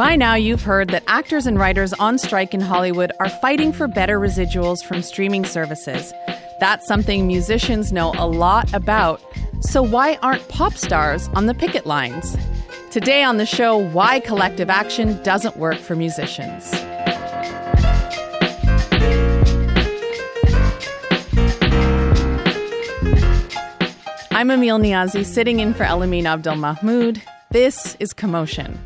By now, you've heard that actors and writers on strike in Hollywood are fighting for better residuals from streaming services. That's something musicians know a lot about. So why aren't pop stars on the picket lines? Today on the show, why collective action doesn't work for musicians. I'm Emile Niazi, sitting in for Elamin Abdelmahmoud. This is Commotion.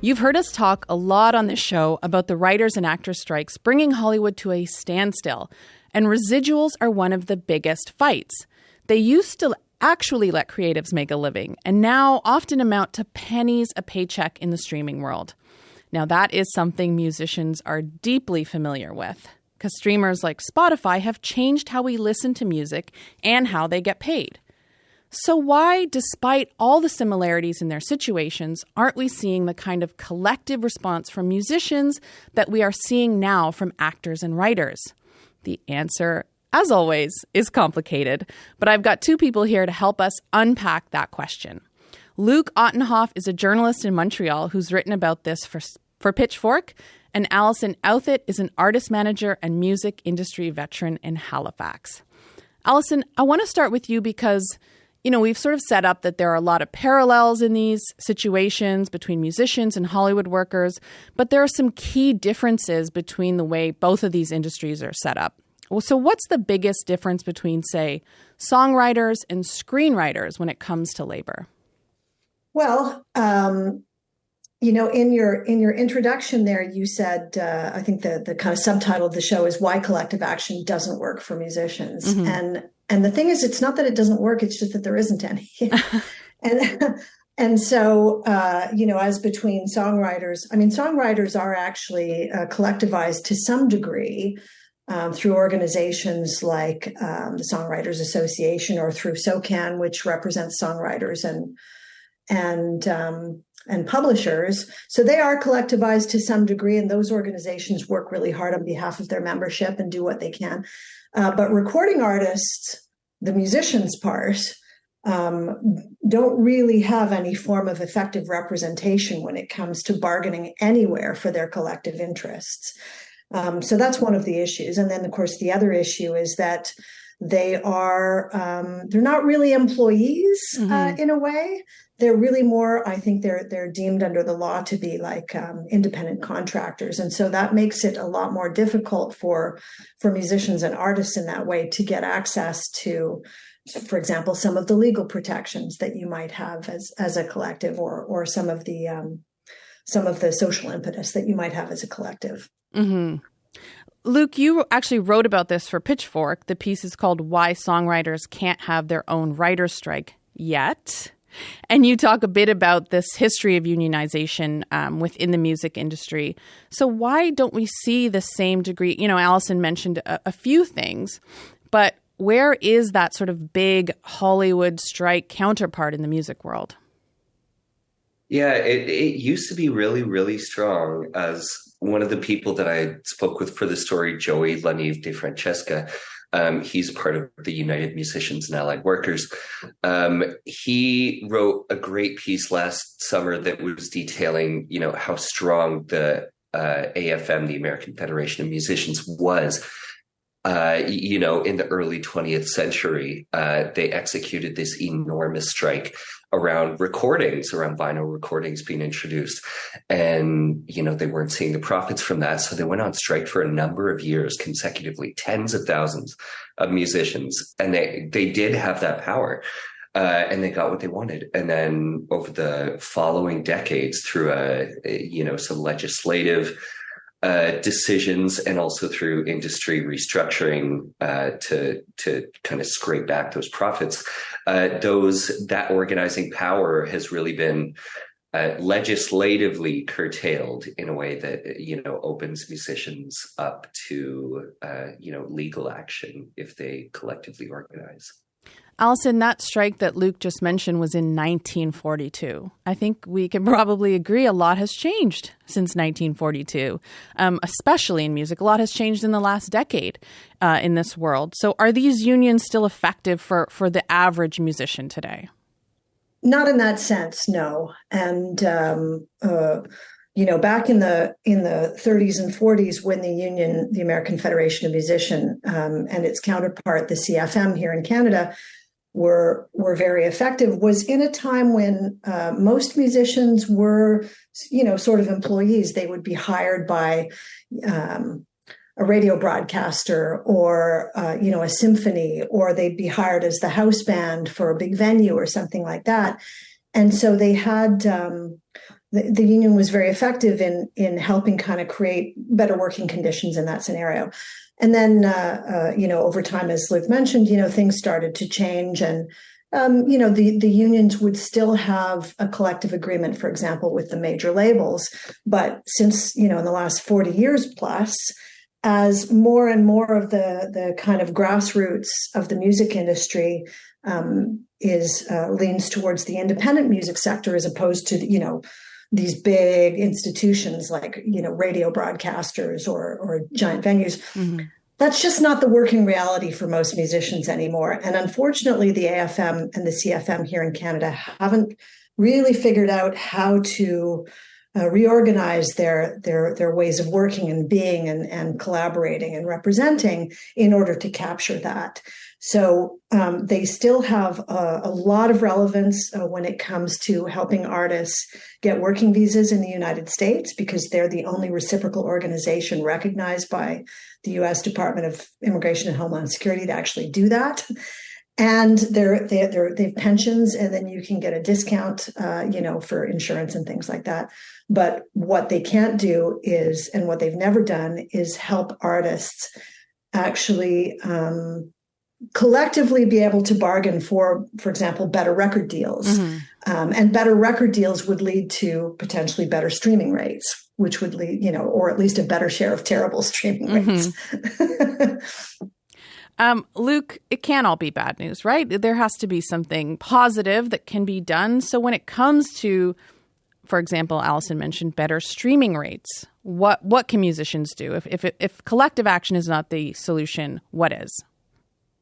You've heard us talk a lot on this show about the writers and actors strikes bringing Hollywood to a standstill, and residuals are one of the biggest fights. They used to actually let creatives make a living, and now often amount to pennies a paycheck in the streaming world. Now that is something musicians are deeply familiar with, because streamers like Spotify have changed how we listen to music and how they get paid. So why, despite all the similarities in their situations, aren't we seeing the kind of collective response from musicians that we are seeing now from actors and writers? The answer, as always, is complicated, but I've got two people here to help us unpack that question. Luc Ottenhoff is a journalist in Montreal who's written about this for Pitchfork, and Alison Outhit is an artist manager and music industry veteran in Halifax. Alison, I want to start with you because we've sort of set up that there are a lot of parallels in these situations between musicians and Hollywood workers, but there are some key differences between the way both of these industries are set up. So what's the biggest difference between, say, songwriters and screenwriters when it comes to labor? Well, in your introduction there, you said, I think the kind of subtitle of the show is Why Collective Action Doesn't Work for Musicians. Mm-hmm. And the thing is, it's not that it doesn't work, it's just that there isn't any. and so, as between songwriters are actually collectivized to some degree through organizations like the Songwriters Association or through SOCAN, which represents songwriters and publishers. So they are collectivized to some degree, and those organizations work really hard on behalf of their membership and do what they can. But recording artists, the musicians' part, don't really have any form of effective representation when it comes to bargaining anywhere for their collective interests. So that's one of the issues. And then, of course, the other issue is that they're not really employees in a way. They're really more, I think they're deemed under the law to be like independent contractors. And so that makes it a lot more difficult for musicians and artists in that way to get access to, for example, some of the legal protections that you might have as a collective or some of the social impetus that you might have as a collective. Mm-hmm. Luc, you actually wrote about this for Pitchfork. The piece is called Why Songwriters Can't Have Their Own Writer's Strike Yet. And you talk a bit about this history of unionization within the music industry. So why don't we see the same degree? Alison mentioned a few things, but where is that sort of big Hollywood strike counterpart in the music world? Yeah, it used to be really, really strong. As one of the people that I spoke with for the story, Joey Lanive de Francesca, he's part of the United Musicians and Allied Workers. He wrote a great piece last summer that was detailing, how strong the AFM, the American Federation of Musicians, was. In the early 20th century, they executed this enormous strike around vinyl recordings being introduced. And, they weren't seeing the profits from that. So they went on strike for a number of years consecutively, tens of thousands of musicians. And they did have that power. And they got what they wanted. And then over the following decades, through some legislative decisions and also through industry restructuring to kind of scrape back those profits, that organizing power has really been legislatively curtailed in a way that opens musicians up to legal action if they collectively organize. Alison, that strike that Luc just mentioned was in 1942. I think we can probably agree a lot has changed since 1942, especially in music. A lot has changed in the last decade in this world. So are these unions still effective for the average musician today? Not in that sense, no. And back in the 30s and 40s, when the union, the American Federation of Musicians, and its counterpart, the CFM here in Canada, were very effective, was in a time when most musicians were, sort of employees. They would be hired by a radio broadcaster or, a symphony, or they'd be hired as the house band for a big venue or something like that. And so they had, the union was very effective in helping kind of create better working conditions in that scenario. And then, over time, as Luke mentioned, things started to change, and, the unions would still have a collective agreement, for example, with the major labels. But since, in the last 40 years plus, as more and more of the kind of grassroots of the music industry leans towards the independent music sector, as opposed to, these big institutions like, radio broadcasters or giant venues. Mm-hmm. That's just not the working reality for most musicians anymore. And unfortunately, the AFM and the CFM here in Canada haven't really figured out how to reorganize their ways of working and being and collaborating and representing in order to capture that. So they still have a lot of relevance when it comes to helping artists get working visas in the United States, because they're the only reciprocal organization recognized by the U.S. Department of Immigration and Homeland Security to actually do that. And they have pensions, and then you can get a discount, for insurance and things like that. But what they can't do is, and what they've never done, is help artists actually collectively be able to bargain for example, better record deals. Mm-hmm. And better record deals would lead to potentially better streaming rates, which would lead, or at least a better share of terrible streaming rates. Mm-hmm. Luke, it can't all be bad news, right? There has to be something positive that can be done. So when it comes to, for example, Allison mentioned better streaming rates, what can musicians do? If collective action is not the solution, what is?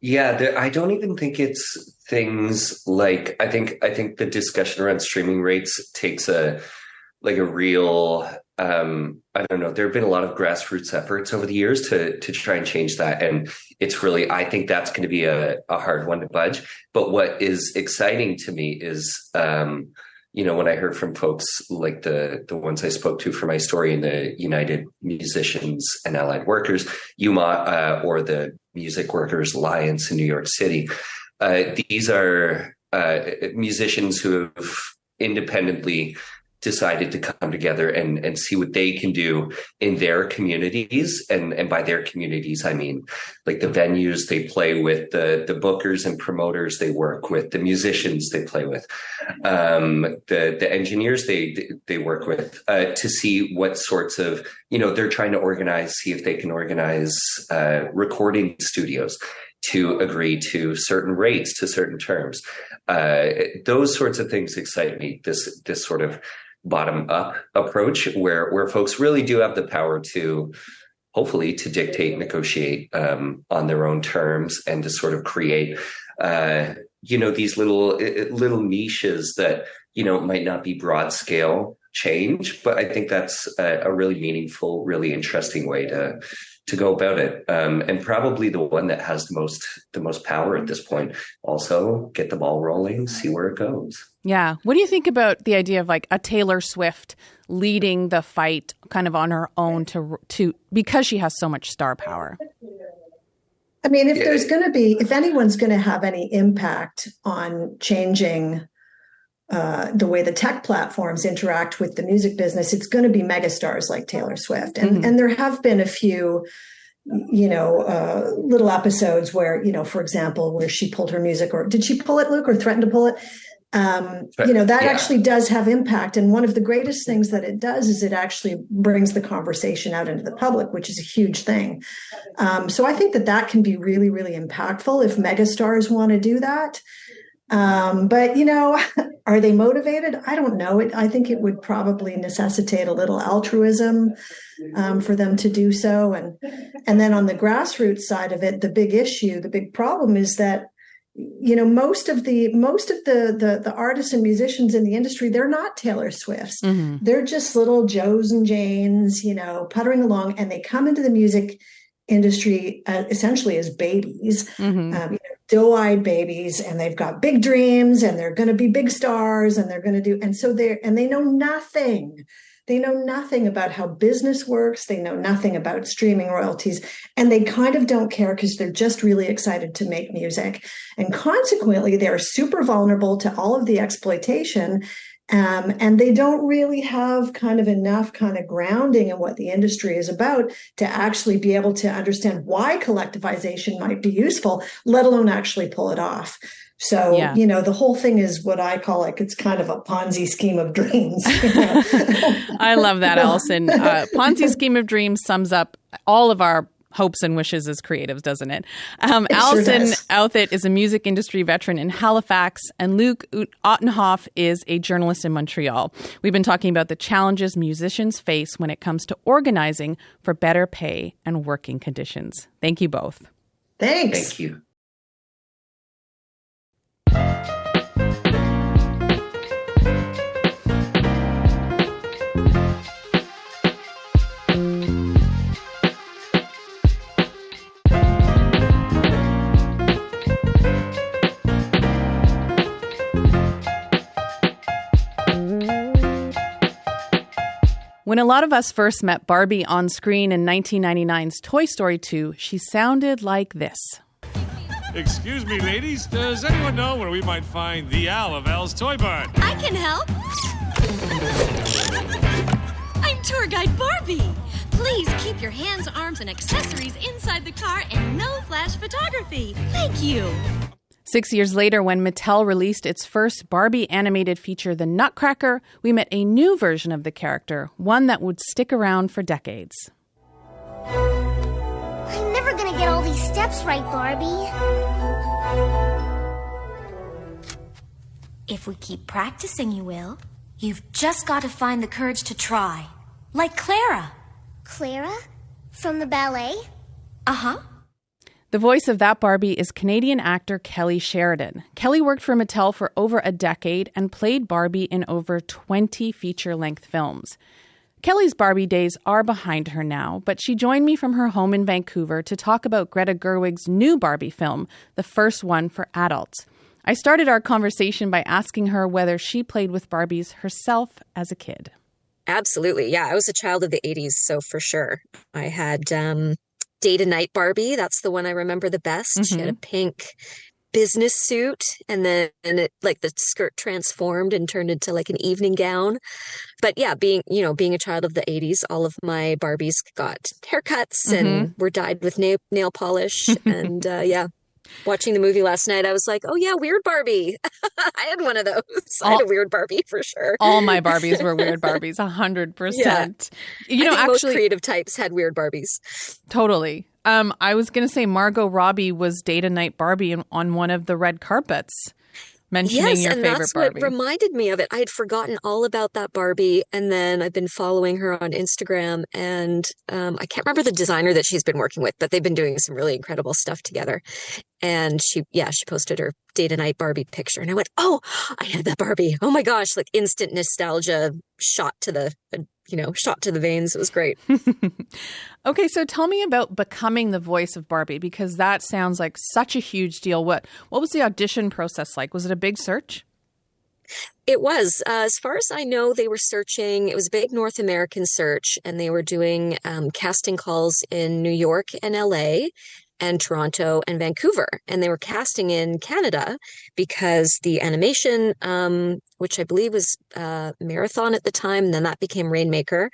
Yeah, I don't even think it's things like, I think the discussion around streaming rates takes a real, I don't know, there have been a lot of grassroots efforts over the years to try and change that. And it's really, I think that's going to be a hard one to budge. But what is exciting to me is, when I heard from folks like the ones I spoke to for my story in the United Musicians and Allied Workers, UMA, or the Music Workers Alliance in New York City, these are musicians who have independently decided to come together and see what they can do in their communities. And by their communities, I mean like the venues they play with, the bookers and promoters they work with, the musicians they play with, the engineers they work with, to see what sorts of, they're trying to organize, see if they can organize recording studios to agree to certain rates, to certain terms. Those sorts of things excite me, this sort of bottom-up approach where folks really do have the power to, hopefully, to dictate, negotiate on their own terms, and to sort of create, these little niches that, might not be broad scale change, but I think that's a really meaningful, really interesting way to go about it. And probably the one that has the most power at this point. Also, get the ball rolling, see where it goes. Yeah. What do you think about the idea of like a Taylor Swift leading the fight kind of on her own to because she has so much star power? I mean, if anyone's going to have any impact on changing the way the tech platforms interact with the music business, it's going to be megastars like Taylor Swift. And there have been a few, little episodes where, for example, where she pulled her music, or did she pull it, Luke, or threatened to pull it? That actually does have impact. And one of the greatest things that it does is it actually brings the conversation out into the public, which is a huge thing. So I think that can be really, really impactful if megastars want to do that. But, are they motivated? I don't know. I think it would probably necessitate a little altruism for them to do so. And then on the grassroots side of it, the big problem is that, most of the artists and musicians in the industry, they're not Taylor Swifts. Mm-hmm. They're just little Joes and Janes, puttering along, and they come into the music industry essentially as babies, mm-hmm. Doe-eyed babies, and they've got big dreams, and they're going to be big stars, and they're going to they know nothing. They know nothing about how business works. They know nothing about streaming royalties, and they kind of don't care because they're just really excited to make music. And consequently, they're super vulnerable to all of the exploitation. And they don't really have kind of enough kind of grounding in what the industry is about to actually be able to understand why collectivization might be useful, let alone actually pull it off. So, the whole thing is what I call it's kind of a Ponzi scheme of dreams. I love that, Alison. Ponzi scheme of dreams sums up all of our hopes and wishes as creatives, doesn't it? Alison Outhit is a music industry veteran in Halifax, and Luc Ottenhoff is a journalist in Montreal. We've been talking about the challenges musicians face when it comes to organizing for better pay and working conditions. Thank you both. Thanks. Thank you. When a lot of us first met Barbie on screen in 1999's Toy Story 2, she sounded like this. Excuse me, ladies. Does anyone know where we might find the Al of Al's Toy Barn? I can help. I'm tour guide Barbie. Please keep your hands, arms, and accessories inside the car and no flash photography. Thank you. 6 years later, when Mattel released its first Barbie animated feature, The Nutcracker, we met a new version of the character, one that would stick around for decades. I'm never gonna get all these steps right, Barbie. If we keep practicing, you will. You've just got to find the courage to try. Like Clara. Clara? From the ballet? Uh-huh. The voice of that Barbie is Canadian actor Kelly Sheridan. Kelly worked for Mattel for over a decade and played Barbie in over 20 feature-length films. Kelly's Barbie days are behind her now, but she joined me from her home in Vancouver to talk about Greta Gerwig's new Barbie film, the first one for adults. I started our conversation by asking her whether she played with Barbies herself as a kid. Absolutely. Yeah, I was a child of the 80s, so for sure. I had Day to Night Barbie. That's the one I remember the best. Mm-hmm. She had a pink business suit, and then the skirt transformed and turned into like an evening gown. But yeah, being a child of the 80s, all of my Barbies got haircuts mm-hmm. and were dyed with nail polish. And watching the movie last night, I was like, oh yeah, Weird Barbie. I had one of those. I had a Weird Barbie for sure. All my Barbies were Weird Barbies, 100%. Yeah. I think most creative types had Weird Barbies. Totally. I was going to say Margot Robbie was Day to Night Barbie on one of the red carpets, mentioning your favorite Barbie. Yes, and that's what reminded me of it. I had forgotten all about that Barbie, and then I've been following her on Instagram, and I can't remember the designer that she's been working with, but they've been doing some really incredible stuff together. And she posted her Day to Night Barbie picture, and I went, oh, I had that Barbie. Oh my gosh, like instant nostalgia shot to the veins. It was great. Okay, so tell me about becoming the voice of Barbie, because that sounds like such a huge deal. What was the audition process like? Was it a big search? It was. As far as I know, they were searching. It was a big North American search, and they were doing casting calls in New York and LA and Toronto and Vancouver. And they were casting in Canada because the animation, which I believe was Marathon at the time, and then that became Rainmaker,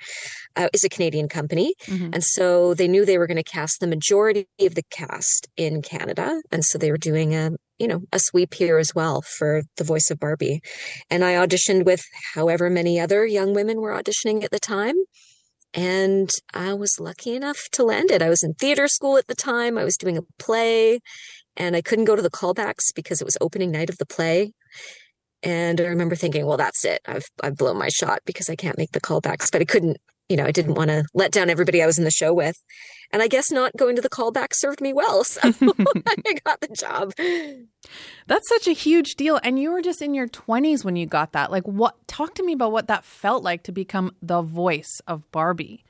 is a Canadian company. Mm-hmm. And so they knew they were going to cast the majority of the cast in Canada. And so they were doing a sweep here as well for the voice of Barbie. And I auditioned with however many other young women were auditioning at the time. And I was lucky enough to land it. I was in theater school at the time. I was doing a play, and I couldn't go to the callbacks because it was opening night of the play. And I remember thinking, well, that's it. I've blown my shot because I can't make the callbacks. But I couldn't, I didn't want to let down everybody I was in the show with. And I guess not going to the callback served me well. So I got the job. That's such a huge deal. And you were just in your 20s when you got that. Like, talk to me about what that felt like to become the voice of Barbie.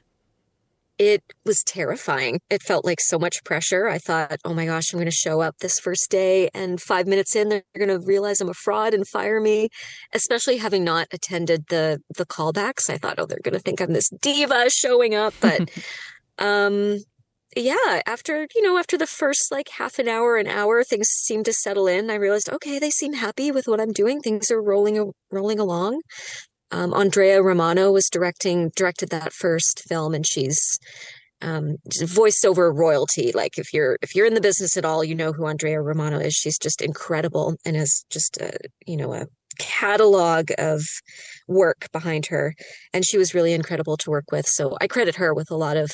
It was terrifying. It felt like so much pressure. I thought, oh my gosh, I'm going to show up this first day, and 5 minutes in, they're going to realize I'm a fraud and fire me, especially having not attended the callbacks. I thought, oh, they're going to think I'm this diva showing up. But yeah, after the first like half an hour, things seemed to settle in. I realized, okay, they seem happy with what I'm doing. Things are rolling along. Andrea Romano directed that first film, and she's voiceover royalty. Like if you're in the business at all, you know who Andrea Romano is. She's just incredible and has just a catalog of work behind her, and she was really incredible to work with. So I credit her with a lot of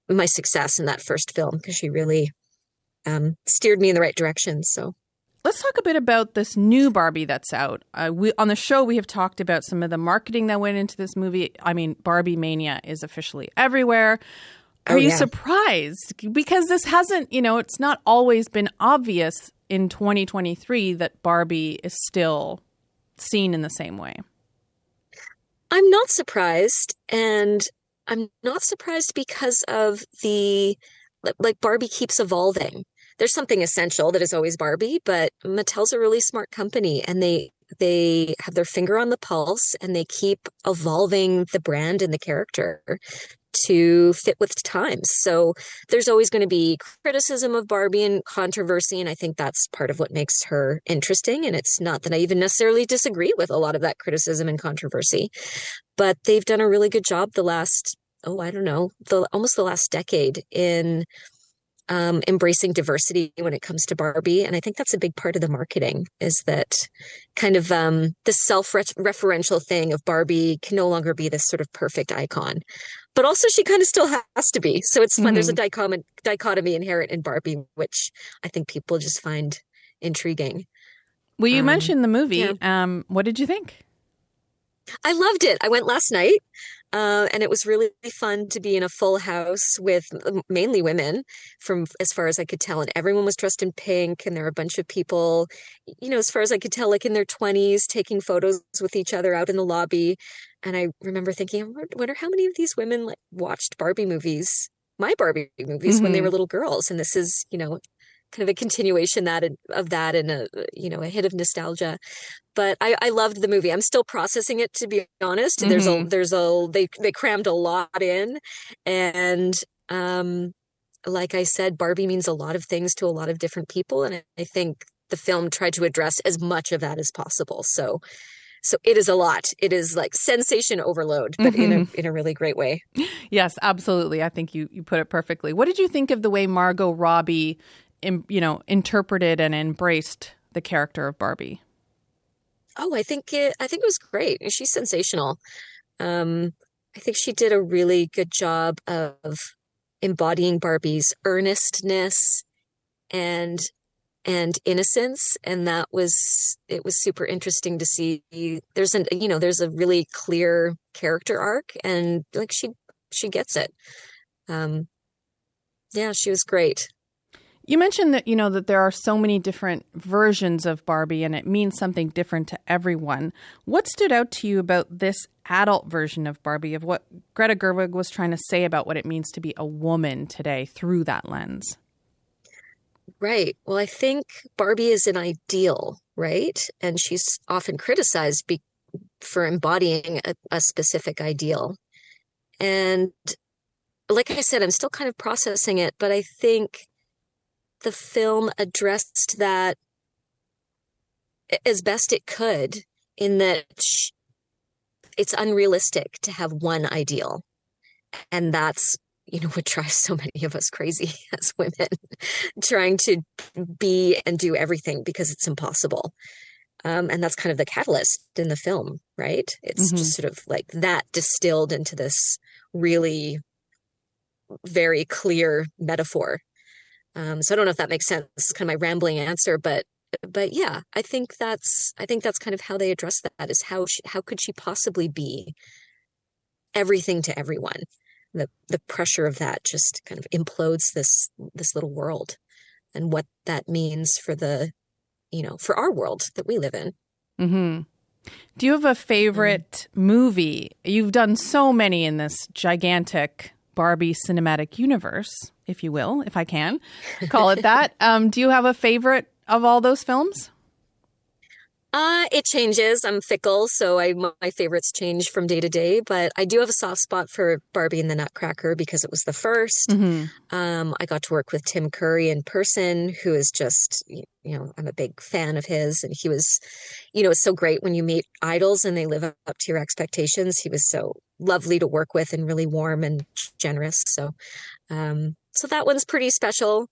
my success in that first film, because she really steered me in the right direction. So. Let's talk a bit about this new Barbie that's out. On the show, we have talked about some of the marketing that went into this movie. I mean, Barbie mania is officially everywhere. Are you surprised? Because this hasn't, it's not always been obvious in 2023 that Barbie is still seen in the same way. I'm not surprised. And I'm not surprised because of Barbie keeps evolving. There's something essential that is always Barbie, but Mattel's a really smart company, and they have their finger on the pulse, and they keep evolving the brand and the character to fit with times. So there's always going to be criticism of Barbie and controversy, and I think that's part of what makes her interesting. And it's not that I even necessarily disagree with a lot of that criticism and controversy, but they've done a really good job almost the last decade in embracing diversity when it comes to Barbie. And I think that's a big part of the marketing, is that kind of the self-referential thing of Barbie can no longer be this sort of perfect icon. But also she kind of still has to be. So it's fun. Mm-hmm. There's a dichotomy inherent in Barbie, which I think people just find intriguing. Well, you mentioned the movie. Yeah. What did you think? I loved it. I went last night. And it was really fun to be in a full house with mainly women, from as far as I could tell. And everyone was dressed in pink. And there were a bunch of people, as far as I could tell, like in their 20s, taking photos with each other out in the lobby. And I remember thinking, I wonder how many of these women watched my Barbie movies, mm-hmm. when they were little girls. And this is, kind of a continuation of that and a hit of nostalgia. But I loved the movie. I'm still processing it, to be honest. Mm-hmm. They crammed a lot in, and like I said, Barbie means a lot of things to a lot of different people, and I think the film tried to address as much of that as possible. So it is a lot. It is like sensation overload, but mm-hmm. in a really great way. Yes, absolutely. I think you put it perfectly. What did you think of the way Margot Robbie, interpreted and embraced the character of Barbie? Oh, I think it was great. She's sensational. I think she did a really good job of embodying Barbie's earnestness and innocence, and it was super interesting to see. There's a really clear character arc, and she gets it. Yeah, she was great. You mentioned that, that there are so many different versions of Barbie and it means something different to everyone. What stood out to you about this adult version of Barbie, of what Greta Gerwig was trying to say about what it means to be a woman today through that lens? Right. Well, I think Barbie is an ideal, right? And she's often criticized for embodying a specific ideal. And like I said, I'm still kind of processing it, but I think the film addressed that as best it could, in that it's unrealistic to have one ideal. And that's, what drives so many of us crazy as women, trying to be and do everything because it's impossible. And that's kind of the catalyst in the film, right? It's mm-hmm. just sort of like that distilled into this really very clear metaphor. So I don't know if that makes sense. It's kind of my rambling answer, but yeah, I think that's kind of how they address that, is how could she possibly be everything to everyone? the pressure of that just kind of implodes this little world, and what that means for for our world that we live in. Mm-hmm. Do you have a favorite movie? You've done so many in this gigantic Barbie cinematic universe, if you will, if I can call it that. Do you have a favorite of all those films? It changes. I'm fickle, so my favorites change from day to day. But I do have a soft spot for Barbie and the Nutcracker because it was the first. Mm-hmm. I got to work with Tim Curry in person, who is just, I'm a big fan of his, and he was, it's so great when you meet idols and they live up to your expectations. He was so lovely to work with and really warm and generous. So that one's pretty special,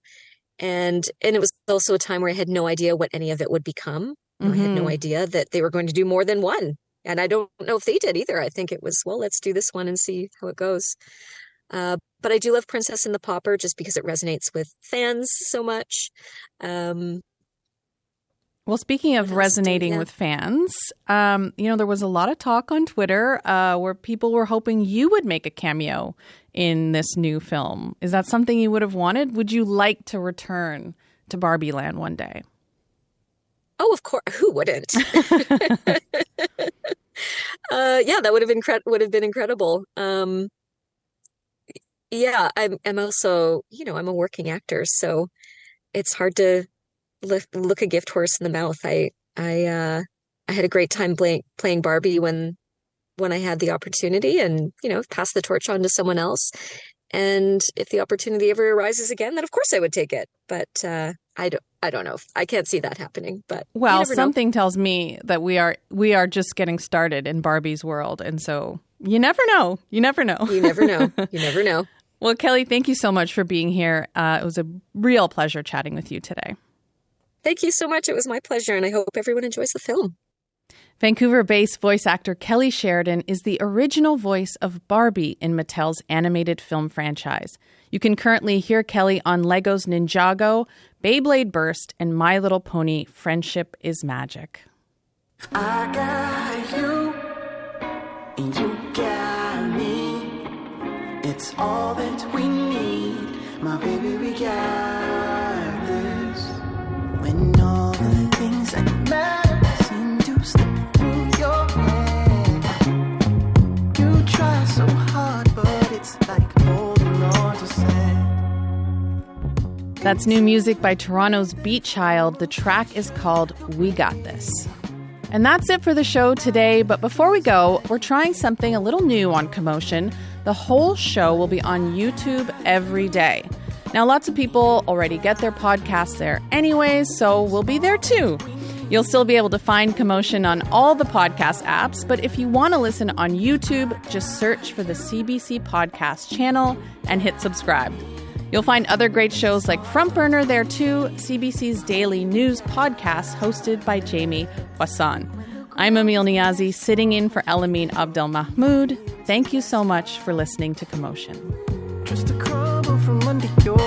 and it was also a time where I had no idea what any of it would become. I had no idea that they were going to do more than one. And I don't know if they did either. I think it was, let's do this one and see how it goes. But I do love Princess and the Pauper just because it resonates with fans so much. Well, speaking of resonating with fans, there was a lot of talk on Twitter where people were hoping you would make a cameo in this new film. Is that something you would have wanted? Would you like to return to Barbie Land one day? Oh, of course. Who wouldn't? That would have been incredible. I'm also, I'm a working actor, so it's hard to look a gift horse in the mouth. I had a great time playing Barbie when I had the opportunity, and pass the torch on to someone else. And if the opportunity ever arises again, then of course I would take it. But I don't know. I can't see that happening. But something tells me that we are just getting started in Barbie's world, and so you never know. You never know. You never know. You never know. Well, Kelly, thank you so much for being here. It was a real pleasure chatting with you today. Thank you so much. It was my pleasure, and I hope everyone enjoys the film. Vancouver-based voice actor Kelly Sheridan is the original voice of Barbie in Mattel's animated film franchise. You can currently hear Kelly on Lego's Ninjago, Beyblade Burst, and My Little Pony: Friendship is Magic. I got you, and you got me. It's all that we need, my baby, we got this. When all the things that matter seem to slip through your hand, you try so hard, but it's like holding on to sand. That's new music by Toronto's Beat Child. The track is called We Got This. And that's it for the show today. But before we go, we're trying something a little new on Commotion. The whole show will be on YouTube every day. Now, lots of people already get their podcasts there anyways, so we'll be there too. You'll still be able to find Commotion on all the podcast apps, but if you want to listen on YouTube, just search for the CBC Podcast channel and hit subscribe. You'll find other great shows like Front Burner there too, CBC's daily news podcast hosted by Jamie Poisson. I'm Emil Niazi, sitting in for Elamin Abdelmahmoud. Thank you so much for listening to Commotion. Just a crumble from under your